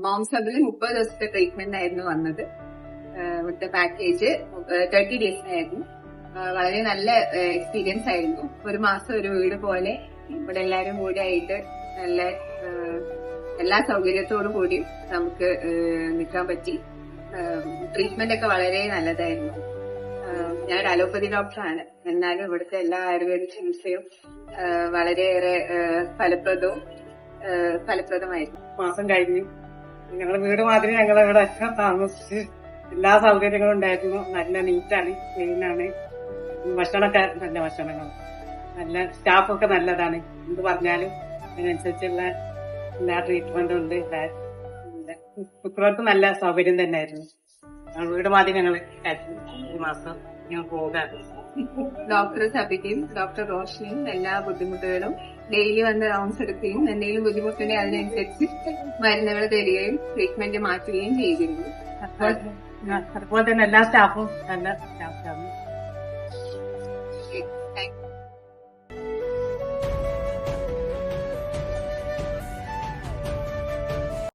Moms ഹബിൽ 30 ദിവസത്തെ treatment ആയിരുന്നു വന്നത്. ഇവിടുത്തെ പാക്കേജ് 30 ഡേയ്സിനായിരുന്നു. വളരെ നല്ല എക്സ്പീരിയൻസ് ആയിരുന്നു. ഒരു മാസം ഒരു വീട് പോലെ ഇവിടെ എല്ലാരും കൂടെ ആയിട്ട് നല്ല എല്ലാ സൗകര്യത്തോടു കൂടി നമുക്ക് നിൽക്കാൻ പറ്റി. ട്രീറ്റ്മെന്റ് ഒക്കെ വളരെ നല്ലതായിരുന്നു. ഞാൻ അലോപ്പതി ഡോക്ടറാണ്. എന്നാലും ഇവിടുത്തെ എല്ലാ ആയുർവേദ ചികിത്സയും വളരെയേറെ ഫലപ്രദമായിരുന്നു. മാസം കഴിഞ്ഞു. ഞങ്ങളുടെ വീട് മാതിരി ഞങ്ങളിവിടെ താമസിച്ച് എല്ലാ സൗകര്യങ്ങളും ഉണ്ടായിരുന്നു. നല്ല നീറ്റാണ്, ക്ലീനാണ്. ഭക്ഷണമൊക്കെ നല്ല ഭക്ഷണങ്ങൾ, നല്ല സ്റ്റാഫൊക്കെ നല്ലതാണ്. എന്ത് പറഞ്ഞാലും അതിനനുസരിച്ചുള്ള എല്ലാ ട്രീറ്റ്മെന്റും ഉണ്ട്. കുട്ടികൾക്ക് നല്ല സൗകര്യം തന്നെയായിരുന്നു. വീട് മാതിരി ഞങ്ങൾ ഈ മാസം ഞങ്ങൾ പോകാറ്. ഡോക്ടർ സബിക്കും ഡോക്ടർ റോഷനിയും എല്ലാ ബുദ്ധിമുട്ടുകളും ഡെയിലി വന്ന് റൗണ്ട്സ് എടുക്കുകയും എന്തെങ്കിലും ബുദ്ധിമുട്ടുണ്ടെങ്കിൽ അതിനനുസരിച്ച് മരുന്നുകൾ തരികയും ട്രീറ്റ്മെന്റ് മാറ്റുകയും ചെയ്തിരുന്നു. അതുപോലെ തന്നെ എല്ലാ സ്റ്റാഫും നല്ല സ്റ്റാഫാണ്.